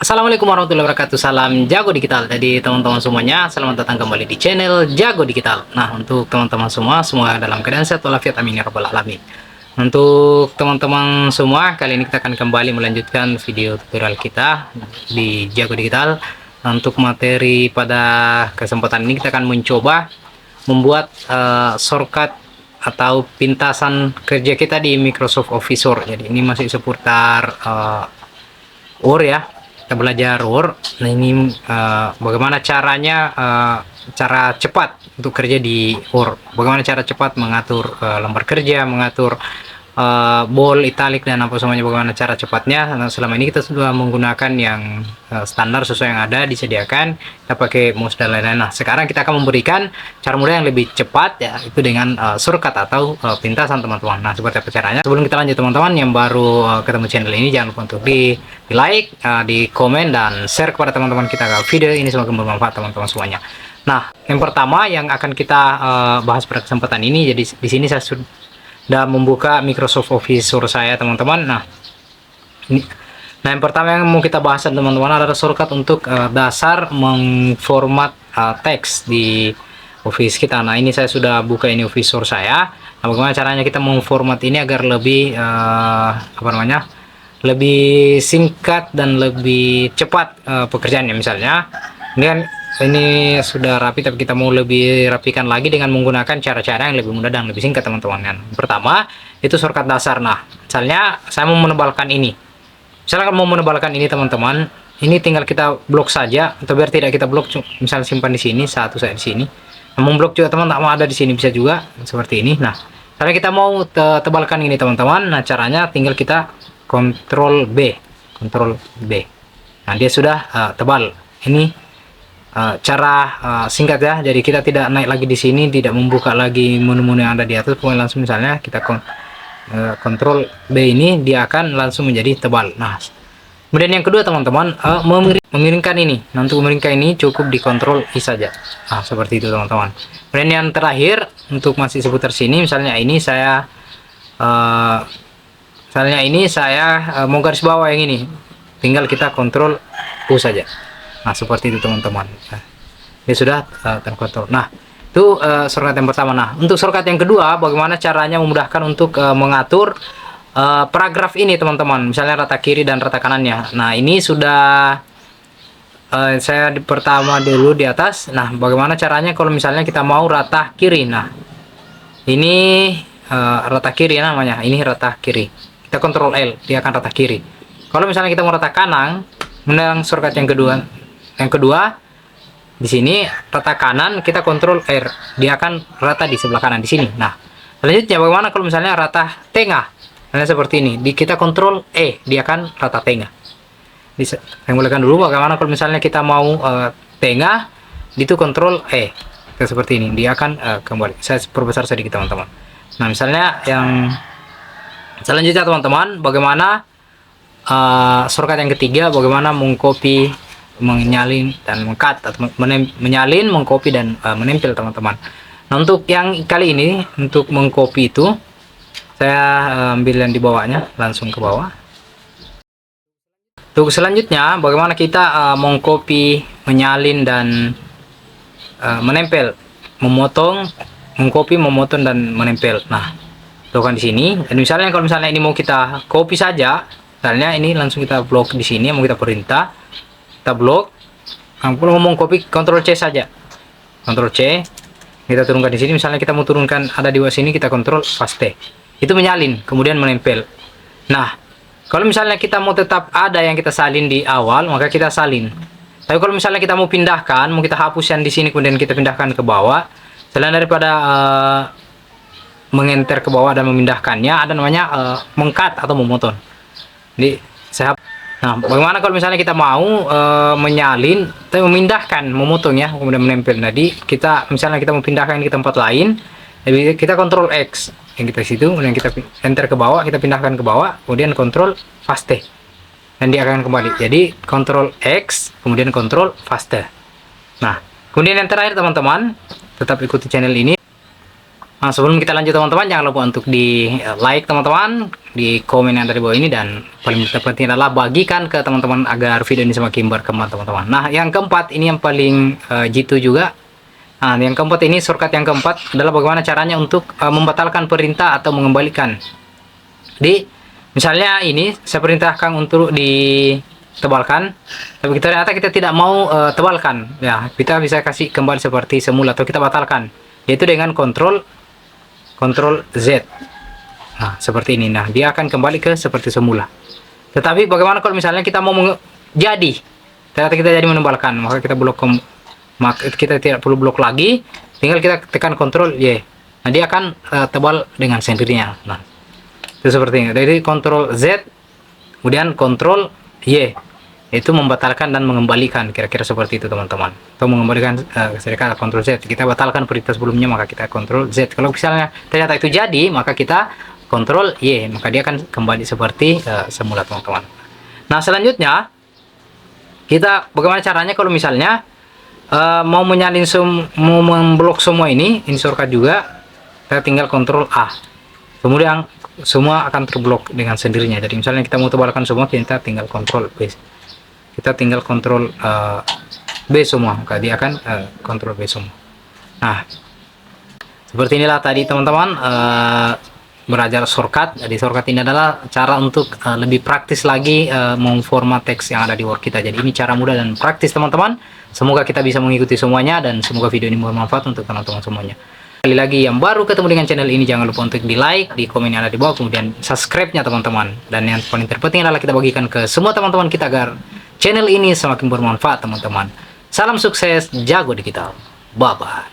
Assalamualaikum warahmatullahi wabarakatuh. Salam jago digital. Jadi teman-teman semuanya, selamat datang kembali di channel Jago Digital. Nah, untuk teman-teman semua dalam keadaan sehat walafiat, amin ya rabbal alamin. Untuk teman-teman semua, kali ini kita akan kembali melanjutkan video tutorial kita di Jago Digital. Untuk materi pada kesempatan ini kita akan mencoba membuat shortcut atau pintasan kerja kita di Microsoft Office Word. Jadi ini masih seputar Word ya. Kita belajar Word. Nah, ini bagaimana caranya, cara cepat untuk kerja di Word. Bagaimana cara cepat mengatur lembar kerja, mengatur bold, italic, dan apa semuanya. Bagaimana cara cepatnya. Nah, selama ini kita sudah menggunakan yang standar sesuai yang ada disediakan. Kita pakai mouse dan lain-lain. Nah, sekarang kita akan memberikan cara mudah yang lebih cepat, ya, itu dengan shortcut atau pintasan teman-teman. Nah, seperti apa caranya? Sebelum kita lanjut teman-teman, yang baru ketemu channel ini, jangan lupa untuk di like, di komen, dan share kepada teman-teman kita kalau video ini semoga bermanfaat teman-teman semuanya. Nah, yang pertama yang akan kita bahas pada kesempatan ini, jadi di sini saya sudah membuka Microsoft Office Word saya teman-teman. Nah, yang pertama yang mau kita bahas teman-teman adalah shortcut untuk dasar mengformat teks di Office kita. Nah, ini saya sudah buka ini Office Word saya. Nah, bagaimana caranya kita memformat ini agar lebih lebih singkat dan lebih cepat pekerjaannya. Misalnya ini kan ini sudah rapi, tapi kita mau lebih rapikan lagi dengan menggunakan cara-cara yang lebih mudah dan lebih singkat teman-teman. Pertama itu shortcut dasar. Nah, misalnya saya mau menebalkan ini, misalnya mau menebalkan ini teman-teman, ini tinggal kita blok saja, atau biar tidak kita blok, misalnya simpan di sini, satu saya di sini. Nah, memblok juga teman, tak mau ada di sini bisa juga seperti ini. Nah, kalau kita mau tebalkan ini teman-teman, nah caranya tinggal kita Ctrl B. Nah, dia sudah tebal. Ini cara singkat ya. Jadi kita tidak naik lagi di sini, tidak membuka lagi menu-menu yang ada di atas. Pokoknya langsung misalnya kita Ctrl B, ini dia akan langsung menjadi tebal. Nah, kemudian yang kedua teman-teman, memiringkan ini. Nah, untuk memiringkan ini cukup di Ctrl I saja. Nah, seperti itu teman-teman. Kemudian yang terakhir untuk masih seputar sini, misalnya ini saya mau garis bawah yang ini, tinggal kita Ctrl U saja. Nah, seperti itu teman-teman. Nah, ini sudah terkontrol. Nah, itu shortcut yang pertama. Nah, untuk shortcut yang kedua, bagaimana caranya memudahkan untuk mengatur paragraf ini teman-teman. Misalnya rata kiri dan rata kanannya. Nah, ini sudah saya pertama dulu di atas. Nah, bagaimana caranya kalau misalnya kita mau rata kiri. Nah, ini rata kiri namanya. Ini rata kiri. Kita Ctrl L, dia akan rata kiri. Kalau misalnya kita mau rata kanan, menang shortcut yang kedua. Yang kedua di sini rata kanan, kita Ctrl R, dia akan rata di sebelah kanan di sini. Nah, selanjutnya bagaimana kalau misalnya rata tengah? Nah, seperti ini, kita Ctrl E, dia akan rata tengah. Saya mulaikan dulu bagaimana kalau misalnya kita mau tengah, itu Ctrl E. Seperti ini, dia akan kembali. Saya perbesar sedikit teman-teman. Nah, misalnya yang selanjutnya teman-teman, bagaimana shortcut yang ketiga, bagaimana mengcopy, menyalin dan mengcut, atau menyalin, mengcopy, dan menempel teman-teman. Nah, untuk yang kali ini untuk mengcopy itu saya ambil yang di bawahnya, langsung ke bawah. Untuk selanjutnya bagaimana kita mengcopy, menyalin, dan menempel, memotong, mengcopy, memotong, dan menempel. Nah, lakukan di sini. Dan misalnya kalau misalnya ini mau kita copy saja, misalnya ini langsung kita blok di sini, mau kita perintah, kita blok. Kalau ngomong copy, Ctrl C saja, Ctrl C, kita turunkan di sini. Misalnya kita mau turunkan ada di bawah sini, kita Ctrl paste, itu menyalin kemudian menempel. Nah, kalau misalnya kita mau tetap ada yang kita salin di awal, maka kita salin. Tapi kalau misalnya kita mau pindahkan, mau kita hapus yang di sini kemudian kita pindahkan ke bawah, selain daripada mengenter ke bawah dan memindahkannya, ada namanya mengcut atau memotong. Jadi saya, nah, bagaimana kalau misalnya kita mau menyalin, tapi memindahkan, memotong ya, kemudian menempel. Jadi kita misalnya kita mau pindahkan ke tempat lain, jadi kita Ctrl X yang kita situ, kemudian kita enter ke bawah, kita pindahkan ke bawah, kemudian Ctrl paste, dan dia akan kembali. Jadi Ctrl X, kemudian Ctrl paste. Nah, kemudian yang terakhir teman-teman, tetap ikuti channel ini. Nah, sebelum kita lanjut teman-teman, jangan lupa untuk di like teman-teman, di komen yang ada di bawah ini, dan paling terpenting adalah bagikan ke teman-teman agar video ini semakin berkembang teman-teman. Nah, yang keempat ini yang paling jitu juga. Nah, yang keempat ini, shortcut yang keempat adalah bagaimana caranya untuk membatalkan perintah atau mengembalikan. Misalnya ini saya perintahkan untuk ditebalkan, tapi ternyata kita tidak mau tebalkan. Ya, kita bisa kasih kembali seperti semula atau kita batalkan, yaitu dengan Ctrl Z. Nah, seperti ini. Nah, dia akan kembali ke seperti semula. Tetapi bagaimana kalau misalnya kita mau ternyata kita jadi menebalkan, maka kita maka kita tidak perlu blok lagi, tinggal kita tekan Ctrl Y. Nah, dia akan tebal dengan sendirinya. Nah, itu seperti ini. Jadi Ctrl Z, kemudian Ctrl Y, itu membatalkan dan mengembalikan, kira-kira seperti itu teman-teman. Atau mengembalikan sedangkan Ctrl Z, kita batalkan perintah sebelumnya, maka kita Ctrl Z. Kalau misalnya ternyata itu jadi, maka kita Ctrl Y, maka dia akan kembali seperti semula teman-teman. Nah, selanjutnya kita bagaimana caranya kalau misalnya mau mau memblok semua ini shortcut juga, kita tinggal Ctrl A, kemudian semua akan terblok dengan sendirinya. Jadi misalnya kita mau tebalkan semua, kita tinggal Ctrl B, kita tinggal Ctrl B semua, maka dia akan Ctrl B semua. Nah, seperti inilah tadi teman-teman belajar shortcut. Jadi shortcut ini adalah cara untuk lebih praktis lagi memformat teks yang ada di Word kita. Jadi ini cara mudah dan praktis teman-teman. Semoga kita bisa mengikuti semuanya, dan semoga video ini bermanfaat untuk teman-teman semuanya. Sekali lagi, yang baru ketemu dengan channel ini, jangan lupa untuk di like, di komen yang ada di bawah, kemudian subscribe-nya teman-teman. Dan yang paling terpenting adalah kita bagikan ke semua teman-teman kita agar channel ini semakin bermanfaat teman-teman. Salam sukses, jago digital. Bye-bye.